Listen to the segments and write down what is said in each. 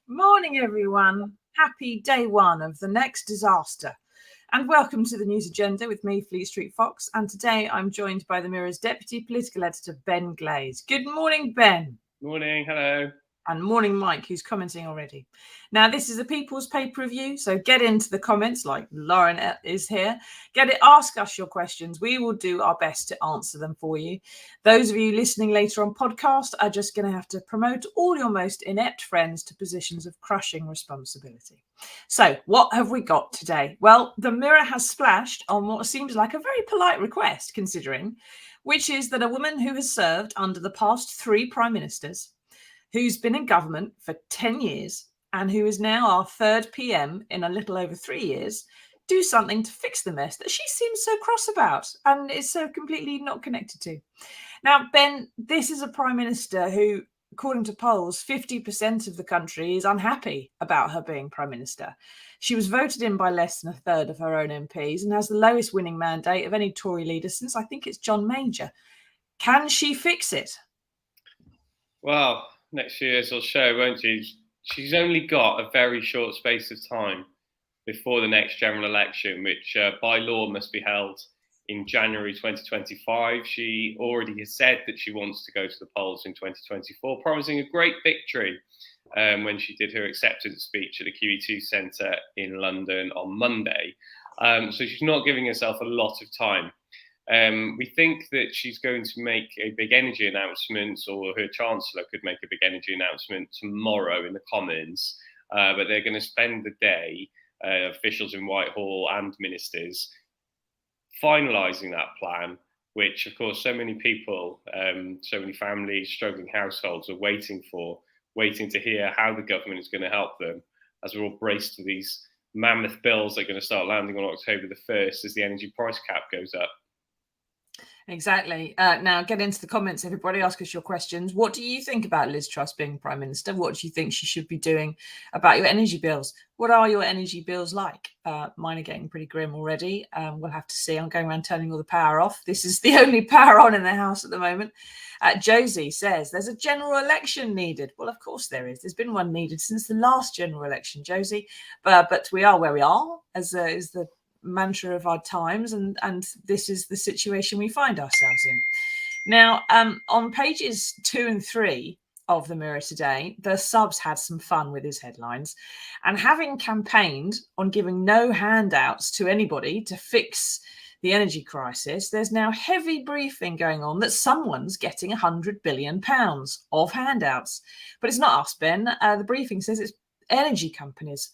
Morning, everyone. Happy day one of the next disaster. And welcome to the News Agenda with me, Fleet Street Fox. And today I'm joined by the Mirror's Deputy Political Editor, Ben Glaze. Good morning, Ben. Morning, hello. And morning, Mike, who's commenting already. Now, this is a People's Pay-Per-View, so get into the comments like Lauren is here. Ask us your questions. We will do our best to answer them for you. Those of you listening later on podcast are just going to have to promote all your most inept friends to positions of crushing responsibility. So what have we got today? Well, the Mirror has splashed on what seems like a very polite request, considering, which is that a woman who has served under the past 3 prime ministers, who's been in government for 10 years and who is now our 3rd PM in a little over 3 years, do something to fix the mess that she seems so cross about and is so completely not connected to. Now, Ben, this is a prime minister who, according to polls, 50% of the country is unhappy about her being prime minister. She was voted in by less than a third of her own MPs and has the lowest winning mandate of any Tory leader since I think it's John Major. Can she fix it? Well, next few years will show, won't she? She's only got a very short space of time before the next general election, which by law must be held in January 2025. She already has said that she wants to go to the polls in 2024, promising a great victory when she did her acceptance speech at the QE2 Centre in London on Monday. So she's not giving herself a lot of time. We think that she's going to make a big energy announcement, or her Chancellor could make a big energy announcement tomorrow in the Commons, but they're going to spend the day, officials in Whitehall and ministers, finalising that plan, which, of course, so many people, so many families, struggling households are waiting to hear how the government is going to help them, as we're all braced to these mammoth bills that are going to start landing on October the 1st as the energy price cap goes up. Exactly. Now, get into the comments, everybody. Ask us your questions. What do you think about Liz Truss being Prime Minister? What do you think she should be doing about your energy bills? What are your energy bills like? Mine are getting pretty grim already. We'll have to see. I'm going around turning all the power off. This is the only power on in the house at the moment. Josie says there's a general election needed. Well, of course there is. There's been one needed since the last general election, Josie. But we are where we are, as is the mantra of our times, and this is the situation we find ourselves in now. On pages 2 and 3 of the Mirror today, the subs had some fun with his headlines, and having campaigned on giving no handouts to anybody to fix the energy crisis, there's now heavy briefing going on that someone's getting £100 billion of handouts, but it's not us, Ben. The briefing says it's energy companies.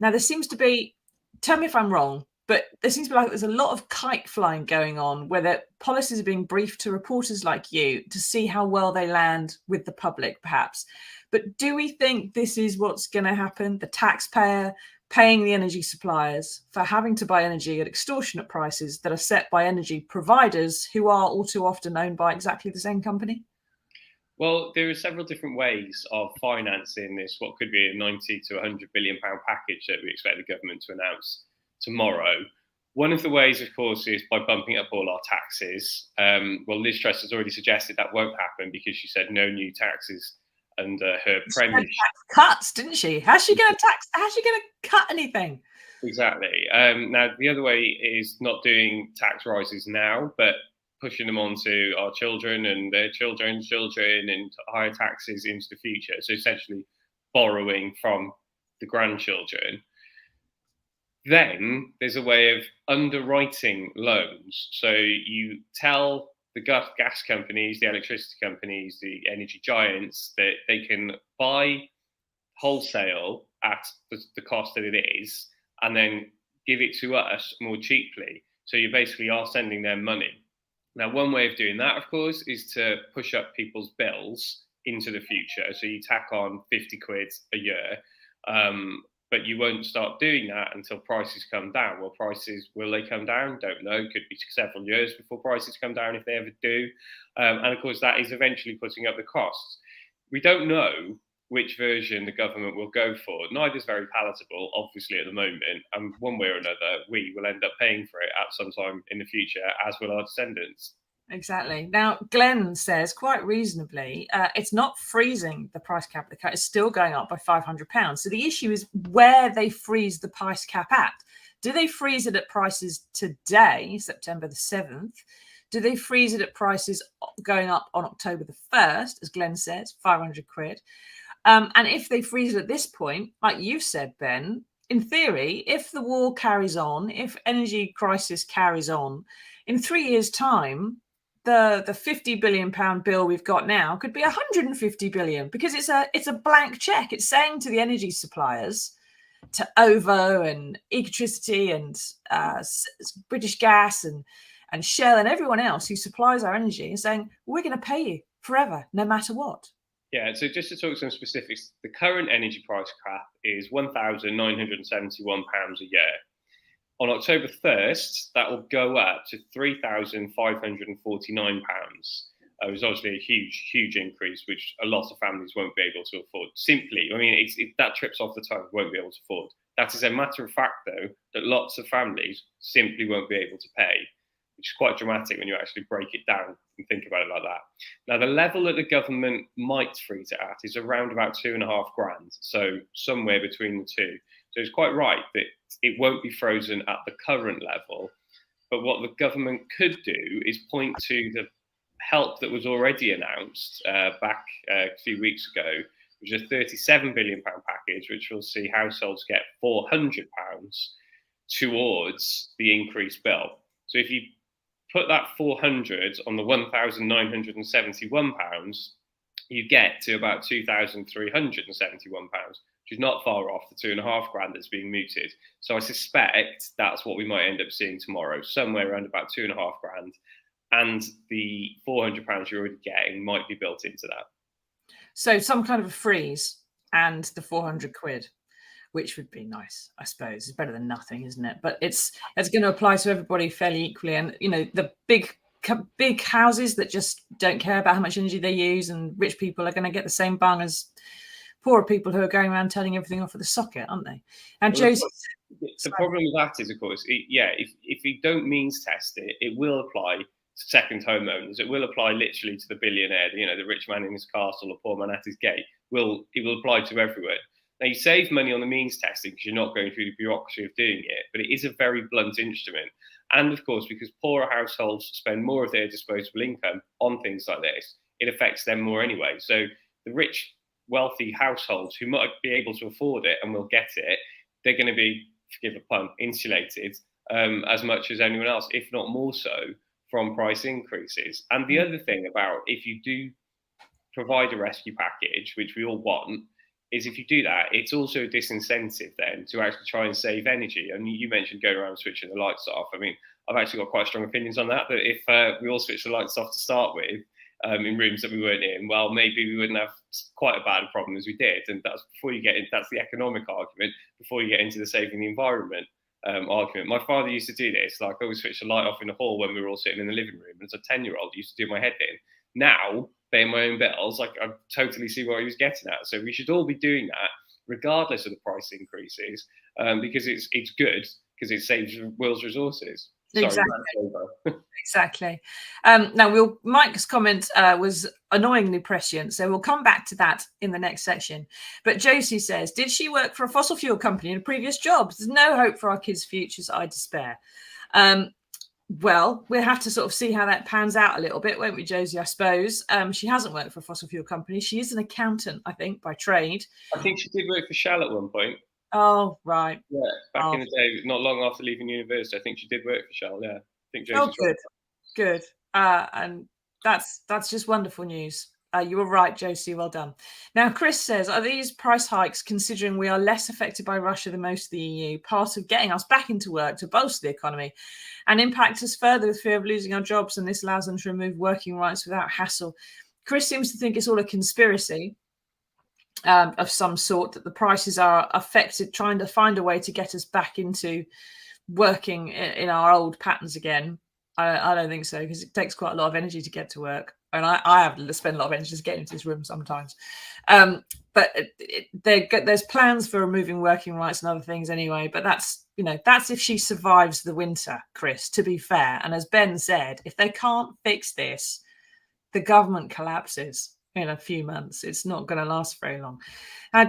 Now there seems to be, tell me if I'm wrong, But there seems to be like there's a lot of kite flying going on, where the policies are being briefed to reporters like you to see how well they land with the public, perhaps. But do we think this is what's going to happen? The taxpayer paying the energy suppliers for having to buy energy at extortionate prices that are set by energy providers who are all too often owned by exactly the same company? Well, there are several different ways of financing this, what could be a 90 to 100 billion pound package that we expect the government to announce tomorrow. One of the ways, of course, is by bumping up all our taxes. Well, Liz Truss has already suggested that won't happen because she said no new taxes under her premiership. Cuts, didn't she? How's she going to tax? How's she going to cut anything? Exactly. Now, the other way is not doing tax rises now, but pushing them on to our children and their children's children and higher taxes into the future. So essentially borrowing from the grandchildren. Then there's a way of underwriting loans. So you tell the gas companies, the electricity companies, the energy giants that they can buy wholesale at the cost that it is, and then give it to us more cheaply. So you basically are sending them money. Now, one way of doing that, of course, is to push up people's bills into the future. So you tack on 50 quid a year, but you won't start doing that until prices come down. Well, prices, will they come down? Don't know. Could be several years before prices come down if they ever do. And of course, that is eventually putting up the costs. We don't know which version the government will go for. Neither is very palatable, obviously, at the moment. And one way or another, we will end up paying for it at some time in the future, as will our descendants. Exactly. Now, Glenn says, quite reasonably, it's not freezing the price cap of the cut. It's still going up by £500. So the issue is where they freeze the price cap at. Do they freeze it at prices today, September the 7th? Do they freeze it at prices going up on October the 1st, as Glenn says, 500 quid? And if they freeze it at this point, like you've said, Ben, in theory, if the war carries on, if energy crisis carries on, in 3 years' time, the £50 billion bill we've got now could be 150 billion, because it's a blank check. It's saying to the energy suppliers, to OVO and Electricity and British Gas and Shell and everyone else who supplies our energy, is saying, we're going to pay you forever, no matter what. Yeah, so just to talk some specifics, the current energy price cap is £1,971 a year. On October 1st, that will go up to £3,549. It was obviously a huge increase, which a lot of families won't be able to afford. Simply, I mean, that trips off the tongue, won't be able to afford. That is a matter of fact, though, that lots of families simply won't be able to pay, which is quite dramatic when you actually break it down and think about it like that. Now, the level that the government might freeze it at is around about £2,500, so somewhere between the two. So it's quite right that it won't be frozen at the current level. But what the government could do is point to the help that was already announced back a few weeks ago, which is a £37 billion package, which will see households get £400 towards the increased bill. So if you put that 400 on the £1,971, you get to about £2,371, which is not far off the £2,500 that's being mooted. So I suspect that's what we might end up seeing tomorrow, somewhere around about £2,500, and the £400 you're already getting might be built into that. So some kind of a freeze and the 400 quid, which would be nice, I suppose. It's better than nothing, isn't it? But it's going to apply to everybody fairly equally. And, you know, the big houses that just don't care about how much energy they use, and rich people are going to get the same bung as poorer people who are going around turning everything off with a socket, aren't they? And well, Josie, the problem with that is, of course, if you don't means test it, it will apply to second homeowners. It will apply literally to the billionaire, the rich man in his castle or poor man at his gate. It will apply to everyone. Now, you save money on the means testing because you're not going through the bureaucracy of doing it, but it is a very blunt instrument. And of course, because poorer households spend more of their disposable income on things like this, it affects them more anyway. So the rich, wealthy households who might be able to afford it and will get it, they're going to be, forgive a pun, insulated as much as anyone else, if not more so, from price increases. And the other thing about, if you do provide a rescue package, which we all want, is if you do that, it's also a disincentive then to actually try and save energy. And you mentioned going around switching the lights off. I mean, I've actually got quite strong opinions on that. That if we all switch the lights off to start with in rooms that we weren't in, well, maybe we wouldn't have quite a bad problem as we did. And that's before you get in. That's the economic argument. Before you get into the saving the environment argument. My father used to do this. Like, I always switch the light off in the hall when we were all sitting in the living room. As a 10-year-old, used to do my head in. Now, paying my own bills, like, I totally see what he was getting at. So we should all be doing that, regardless of the price increases, because it's good, because it saves the world's resources. Exactly. Exactly. Now, Mike's comment was annoyingly prescient, so we'll come back to that in the next section. But Josie says, did she work for a fossil fuel company in a previous job? There's no hope for our kids' futures. I despair. Well, we'll have to sort of see how that pans out a little bit, won't we, Josie, I suppose. She hasn't worked for a fossil fuel company. She is an accountant, I think, by trade. I think she did work for Shell at one point. Oh, right. Yeah, back in the day, not long after leaving university, I think she did work for Shell, yeah. I think Josie's good. Good. And that's just wonderful news. You were right, Josie. Well done. Now, Chris says, are these price hikes, considering we are less affected by Russia than most of the EU, part of getting us back into work to bolster the economy and impact us further with fear of losing our jobs? And this allows them to remove working rights without hassle. Chris seems to think it's all a conspiracy of some sort, that the prices are affected, trying to find a way to get us back into working in our old patterns again. I don't think so, because it takes quite a lot of energy to get to work. And I have to spend a lot of energy just getting into this room sometimes. But there's plans for removing working rights and other things anyway. But that's if she survives the winter, Chris, to be fair. And as Ben said, if they can't fix this, the government collapses in a few months. It's not going to last very long.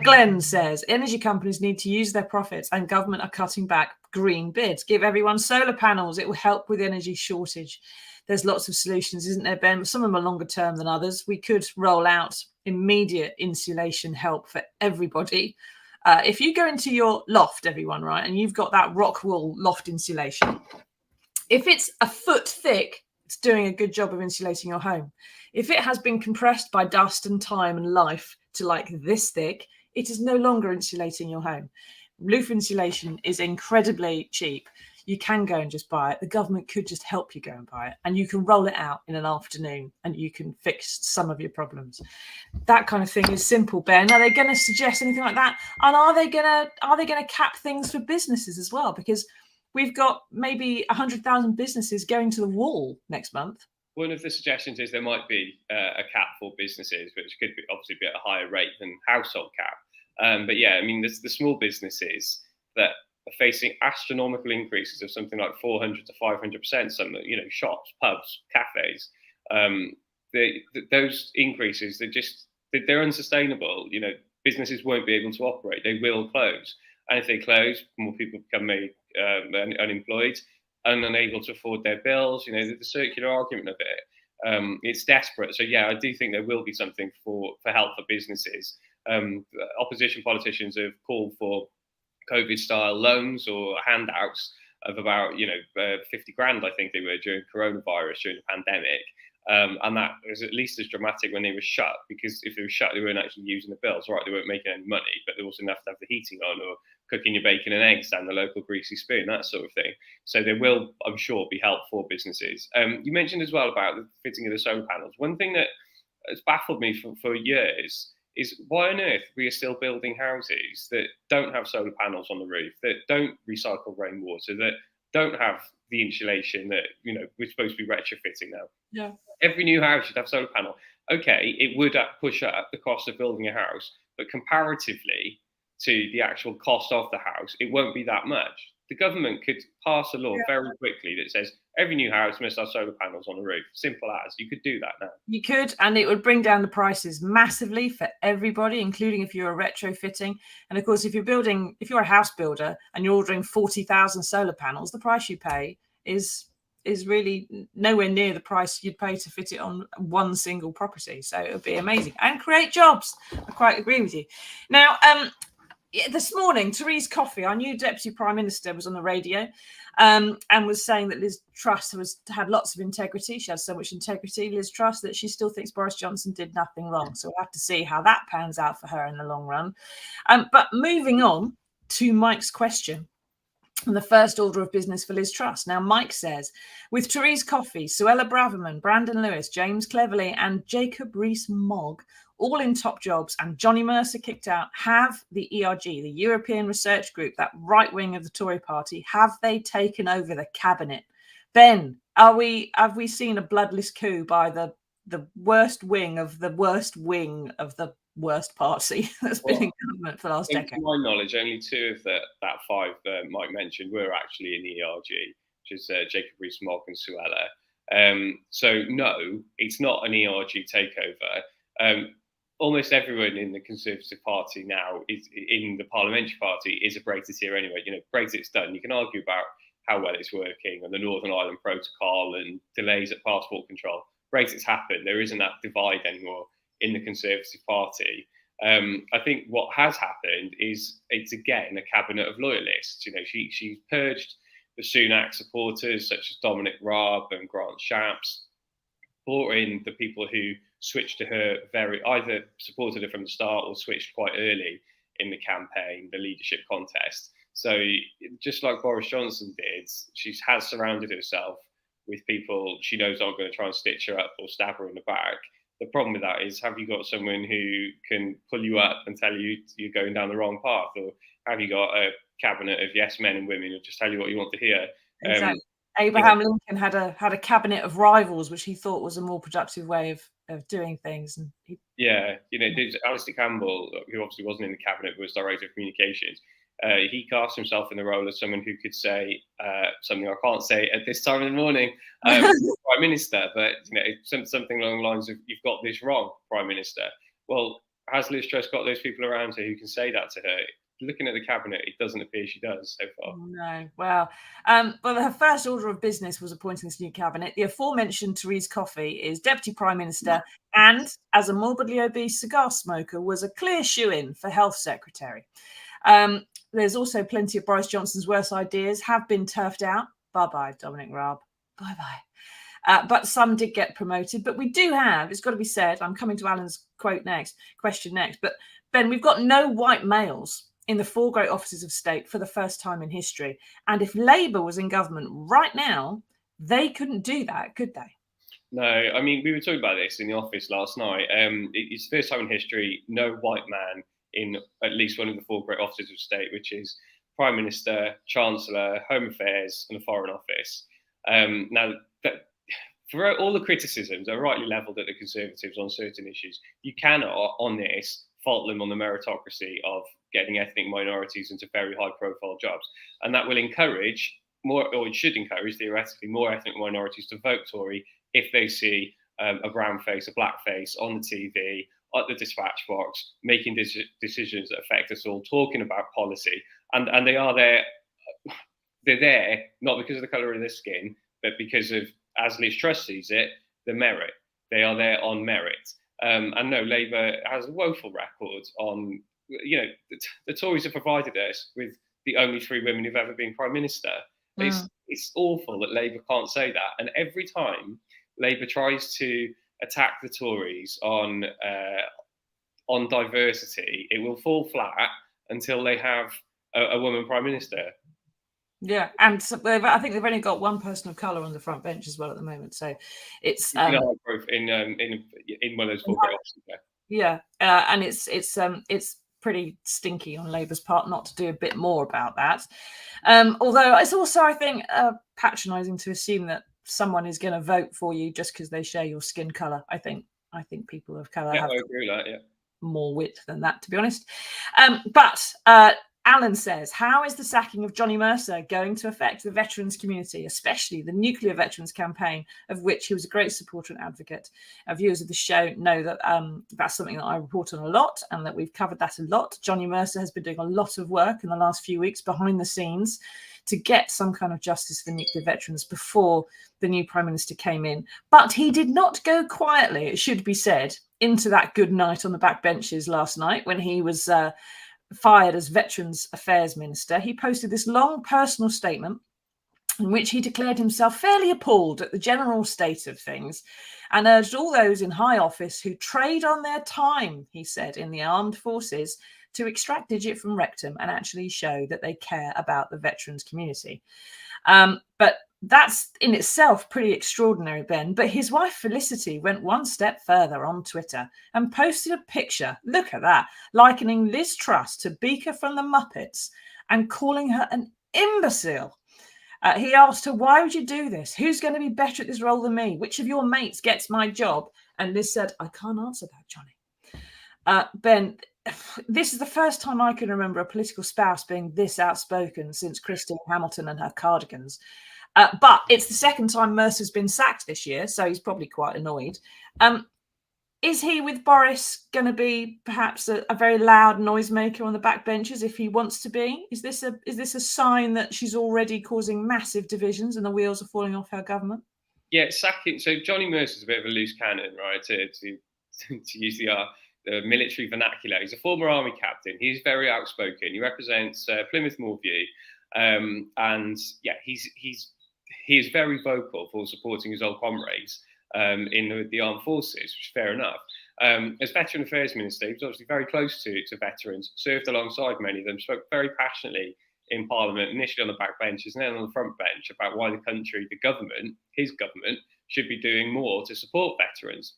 Glenn says, energy companies need to use their profits and government are cutting back green bids. Give everyone solar panels. It will help with energy shortage. There's lots of solutions, isn't there, Ben? Some of them are longer term than others. We could roll out immediate insulation help for everybody. If you go into your loft, everyone, right, and you've got that rock wool loft insulation, if it's a foot thick, it's doing a good job of insulating your home. If it has been compressed by dust and time and life to like this thick, it is no longer insulating your home. Roof insulation is incredibly cheap. You can go and just buy it. The government could just help you go and buy it, and you can roll it out in an afternoon and you can fix some of your problems. That kind of thing is simple, Ben. Are they going to suggest anything like that? And are they going to cap things for businesses as well? Because we've got maybe 100,000 businesses going to the wall next month. One of the suggestions is there might be a cap for businesses, which could obviously be at a higher rate than household cap. But yeah, I mean, the small businesses that are facing astronomical increases of something like 400 to 500%. Some, shops, pubs, cafes. Those increases, they're unsustainable. Businesses won't be able to operate. They will close, and if they close, more people become made unemployed and unable to afford their bills. The circular argument of it. It's desperate. So yeah, I do think there will be something for help for businesses. Opposition politicians have called for COVID-style loans or handouts of about 50 grand, I think they were, during coronavirus, during the pandemic. And that was at least as dramatic when they were shut, because if they were shut, they weren't actually using the bills. Right, they weren't making any money, but they also have to have the heating on, or cooking your bacon and eggs down the local greasy spoon, that sort of thing. So there will, I'm sure, be help for businesses. You mentioned as well about the fitting of the solar panels. One thing that has baffled me for years is why on earth we are still building houses that don't have solar panels on the roof, that don't recycle rainwater, that don't have the insulation that we're supposed to be retrofitting now. Yeah. Every new house should have solar panel. Okay, it would push up the cost of building a house, but comparatively to the actual cost of the house, it won't be that much. The government could pass a law very quickly that says every new house must have solar panels on the roof. Simple as. You could do that now. You could, and it would bring down the prices massively for everybody, including if you're retrofitting. And of course, if you're a house builder and you're ordering 40,000 solar panels, the price you pay is really nowhere near the price you'd pay to fit it on one single property. So it would be amazing and create jobs. I quite agree with you. Now, this morning, Therese Coffey, our new Deputy Prime Minister, was on the radio and was saying that Liz Truss had lots of integrity. She had so much integrity, Liz Truss, that she still thinks Boris Johnson did nothing wrong. So we'll have to see how that pans out for her in the long run. But moving on to Mike's question. And the first order of business for Liz Truss. Now, Mike says, with Therese Coffey, Suella Braverman, Brandon Lewis, James Cleverly, and Jacob Rees-Mogg all in top jobs and Johnny Mercer kicked out, have the ERG, the European Research Group, that right wing of the Tory party, have they taken over the cabinet? Ben, have we seen a bloodless coup by the worst wing of the worst worst party that's been in government for the last decade? To my knowledge, only two of that five Mike mentioned were actually in the ERG, which is Jacob Rees-Mogg and Suella. So no, it's not an ERG takeover. Almost everyone in the Conservative Party now is in the Parliamentary Party is a Brexiteer anyway. You know, Brexit's done. You can argue about how well it's working and the Northern Ireland Protocol and delays at passport control. Brexit's happened. There isn't that divide anymore in the Conservative Party. I think what has happened is it's again a cabinet of loyalists. You know, she's purged the Sunak supporters such as Dominic Raab and Grant Shapps, brought in the people who switched to her either supported her from the start or switched quite early in the campaign, the leadership contest. So just like Boris Johnson did, she has surrounded herself with people she knows aren't going to try and stitch her up or stab her in the back. The problem with that is, have you got someone who can pull you up and tell you you're going down the wrong path? Or have you got a cabinet of yes men and women who just tell you what you want to hear? Exactly. Abraham Lincoln had a cabinet of rivals, which he thought was a more productive way of doing things. And Alistair Campbell, who obviously wasn't in the cabinet, but was director of communications. He cast himself in the role as someone who could say something I can't say at this time in the morning, Prime Minister, but something along the lines of "You've got this wrong, Prime Minister." Well, has Liz Truss got those people around her who can say that to her? Looking at the cabinet, it doesn't appear she does so far. No. Well, her first order of business was appointing this new cabinet. The aforementioned Therese Coffey is Deputy Prime Minister and, as a morbidly obese cigar smoker, was a clear shoo-in for Health Secretary. There's also plenty of Boris Johnson's worst ideas have been turfed out. Bye-bye, Dominic Raab. Bye-bye. But some did get promoted. But we do have, it's got to be said, I'm coming to Alan's question next. But Ben, we've got no white males in the four great offices of state for the first time in history. And if Labour was in government right now, they couldn't do that, could they? No, I mean, we were talking about this in the office last night. It's the first time in history, no white man in at least one of the four great offices of state, which is Prime Minister, Chancellor, Home Affairs, and the Foreign Office. Now, for all the criticisms that are rightly levelled at the Conservatives on certain issues, you cannot, on this, fault them on the meritocracy of getting ethnic minorities into very high-profile jobs. And that will encourage more, or it should encourage, theoretically, more ethnic minorities to vote Tory if they see a brown face, a black face on the TV, at the dispatch box, making decisions that affect us all, talking about policy. And they are there, they're there, not because of the colour of their skin, but because of, as Liz Truss sees it, the merit. They are there on merit. And no, Labour has a woeful record on, the Tories have provided us with the only three women who've ever been Prime Minister. It's awful that Labour can't say that. And every time Labour tries to attack the Tories on diversity, it will fall flat until they have a woman Prime Minister. Yeah, and so I think they've only got one person of colour on the front bench as well at the moment. So it's in one of those four great options there. Yeah, and it's pretty stinky on Labour's part not to do a bit more about that. Although it's also, I think, patronising to assume that someone is going to vote for you just because they share your skin colour. I think people of colour have more wit than that, to be honest. But Alan says, how is the sacking of Johnny Mercer going to affect the veterans community, especially the nuclear veterans campaign, of which he was a great supporter and advocate? Our viewers of the show know that that's something that I report on a lot and that we've covered that a lot. Johnny Mercer has been doing a lot of work in the last few weeks behind the scenes to get some kind of justice for nuclear veterans before the new Prime Minister came in. But he did not go quietly, it should be said, into that good night on the back benches last night when he was fired as Veterans Affairs Minister, he posted this long personal statement in which he declared himself fairly appalled at the general state of things and urged all those in high office who trade on their time, he said, in the armed forces to extract digit from rectum and actually show that they care about the veterans community. But that's in itself pretty extraordinary, Ben. But his wife Felicity went one step further on Twitter and posted a picture, look at that, likening Liz Truss to Beaker from the Muppets and calling her an imbecile. He asked her, why would you do this? Who's going to be better at this role than me? Which of your mates gets my job? And Liz said, I can't answer that, Johnny. Ben, this is the first time I can remember a political spouse being this outspoken since Christine Hamilton and her cardigans. But it's the second time Mercer's been sacked this year, so he's probably quite annoyed. Is he, with Boris, going to be perhaps a very loud noisemaker on the backbenches if he wants to be? Is this a sign that she's already causing massive divisions and the wheels are falling off her government? Yeah, sacking. So Johnny Mercer's a bit of a loose cannon, right? To use the military vernacular. He's a former army captain. He's very outspoken. He represents Plymouth Moorview, and yeah, he is very vocal for supporting his old comrades in the armed forces, which is fair enough. As Veteran Affairs Minister, he was obviously very close to veterans, served alongside many of them, spoke very passionately in Parliament, initially on the back benches and then on the front bench about why the country, the government, his government, should be doing more to support veterans.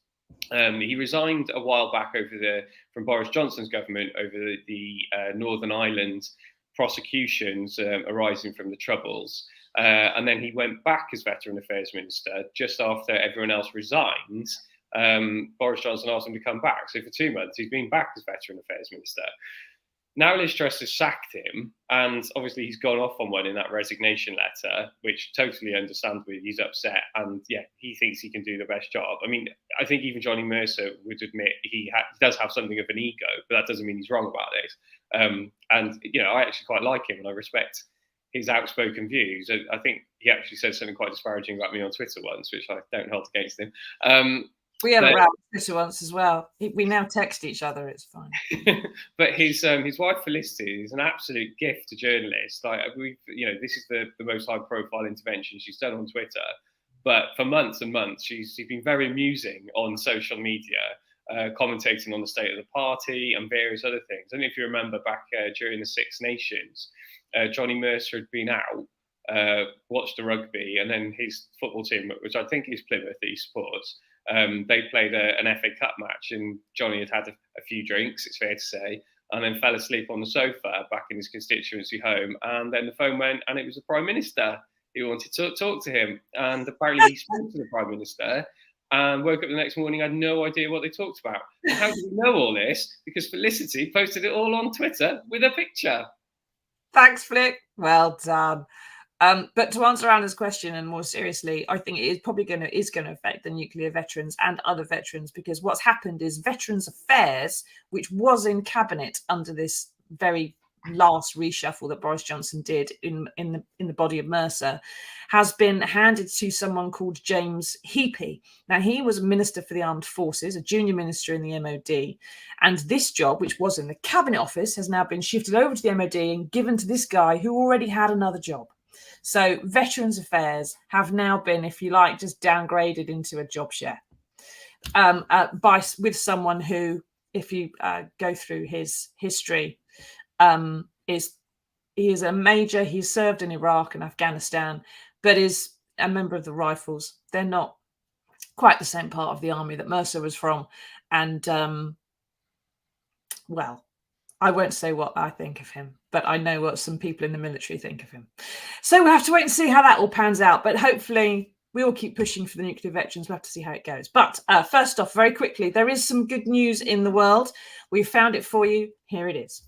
He resigned a while back from Boris Johnson's government over the Northern Ireland prosecutions arising from the Troubles. And then he went back as Veteran Affairs Minister just after everyone else resigned. Boris Johnson asked him to come back. So for 2 months, he's been back as Veteran Affairs Minister. Now Liz Truss has sacked him, and obviously he's gone off on one in that resignation letter, which totally understandably he's upset, and yeah, he thinks he can do the best job. I mean, I think even Johnny Mercer would admit he does have something of an ego, but that doesn't mean he's wrong about this. And you know, I actually quite like him, and I respect his outspoken views. I think he actually said something quite disparaging about me on Twitter once, which I don't hold against him. We have a row on Twitter once as well. We now text each other. It's fine. But his wife Felicity is an absolute gift to journalists. Like this is the most high-profile intervention she's done on Twitter. But for months and months, she's been very amusing on social media, commentating on the state of the party and various other things. I don't know if you remember back during the Six Nations, Johnny Mercer had been out, watched the rugby, and then his football team, which I think is Plymouth that he supports, they played an FA Cup match, and Johnny had a few drinks, it's fair to say, and then fell asleep on the sofa back in his constituency home. And then the phone went, and it was the Prime Minister who wanted to talk to him. And apparently he spoke to the Prime Minister and woke up the next morning, had no idea what they talked about. And how do we know all this? Because Felicity posted it all on Twitter with a picture. Thanks, Flick. Well done. But to answer Anna's question, and more seriously, I think it is probably going to affect the nuclear veterans and other veterans, because what's happened is Veterans Affairs, which was in cabinet under this very last reshuffle that Boris Johnson did in the body of Mercer, has been handed to someone called James Heapy. Now, he was a minister for the armed forces, a junior minister in the MOD, and this job, which was in the cabinet office, has now been shifted over to the MOD and given to this guy who already had another job. So Veterans Affairs have now been, if you like, just downgraded into a job share with someone who, if you go through his history, he is a major. He's served in Iraq and Afghanistan, but is a member of the Rifles. They're not quite the same part of the army that Mercer was from. And well, I won't say what I think of him, but I know what some people in the military think of him. So we'll have to wait and see how that all pans out. But hopefully we will keep pushing for the nuclear veterans. We'll have to see how it goes. But first off, very quickly, there is some good news in the world. We've found it for you. Here it is.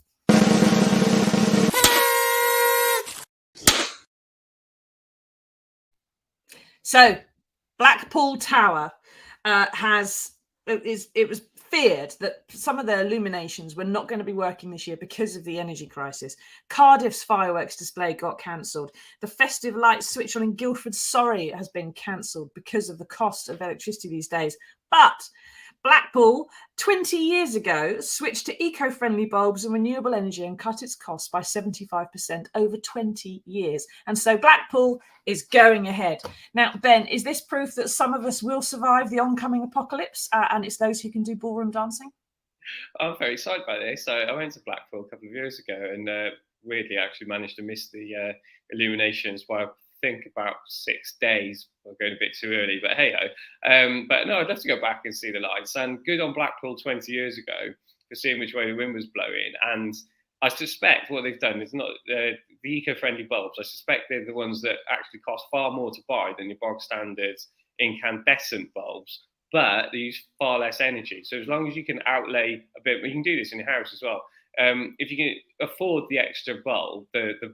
So Blackpool Tower it was feared that some of the illuminations were not going to be working this year because of the energy crisis. Cardiff's fireworks display got cancelled. The festive lights switch on in Guildford, Surrey, has been cancelled because of the cost of electricity these days. But Blackpool, 20 years ago, switched to eco-friendly bulbs and renewable energy and cut its costs by 75% over 20 years. And so Blackpool is going ahead. Now, Ben, is this proof that some of us will survive the oncoming apocalypse and it's those who can do ballroom dancing? I'm very excited by this. I went to Blackpool a couple of years ago and weirdly actually managed to miss the illuminations by I think about 6 days. I'm going a bit too early, but hey ho. But no, I'd love to go back and see the lights. And good on Blackpool 20 years ago for seeing which way the wind was blowing. And I suspect what they've done is not the eco-friendly bulbs. I suspect they're the ones that actually cost far more to buy than your bog standard incandescent bulbs, but they use far less energy. So as long as you can outlay a bit, you can do this in your house as well. If you can afford the extra bulb, the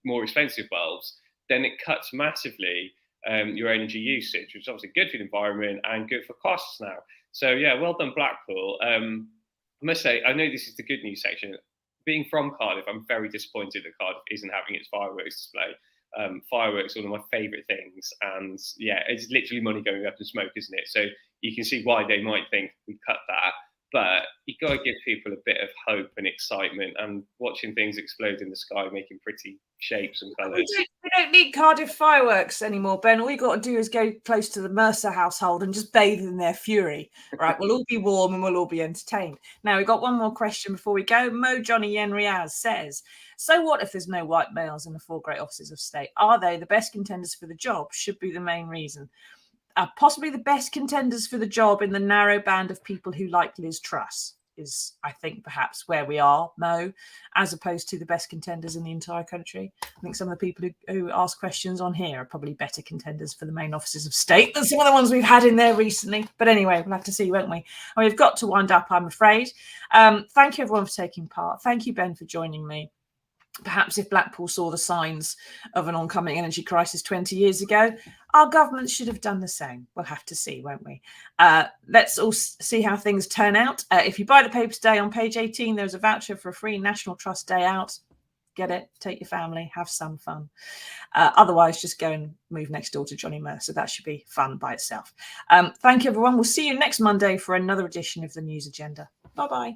more expensive bulbs, then it cuts massively your energy usage, which is obviously good for the environment and good for costs now. So yeah, well done, Blackpool. I must say, I know this is the good news section. Being from Cardiff, I'm very disappointed that Cardiff isn't having its fireworks display. Fireworks are one of my favourite things, and yeah, it's literally money going up in smoke, isn't it? So you can see why they might think we cut that, but you got to give people a bit of hope and excitement, and watching things explode in the sky, making pretty shapes and colours. We don't need Cardiff fireworks anymore, Ben. All you got to do is go close to the Mercer household and just bathe in their fury. Right, we'll all be warm and we'll all be entertained. Now, we've got one more question before we go. Mo Johnny Yen Riaz says, so what if there's no white males in the 4 great offices of state? Are they the best contenders for the job? Should be the main reason. Possibly the best contenders for the job in the narrow band of people who like Liz Truss is, I think, perhaps where we are, Mo, as opposed to the best contenders in the entire country. I think some of the people who ask questions on here are probably better contenders for the main offices of state than some of the ones we've had in there recently. But anyway, we'll have to see, won't we? And we've got to wind up, I'm afraid. Thank you, everyone, for taking part. Thank you, Ben, for joining me. Perhaps if Blackpool saw the signs of an oncoming energy crisis 20 years ago, our government should have done the same. We'll have to see, won't we? Let's all see how things turn out. If you buy the paper today, on page 18, there's a voucher for a free National Trust Day out. Get it, take your family, have some fun. Otherwise, just go and move next door to Johnny Mercer. That should be fun by itself. Thank you, everyone. We'll see you next Monday for another edition of the News Agenda. Bye-bye.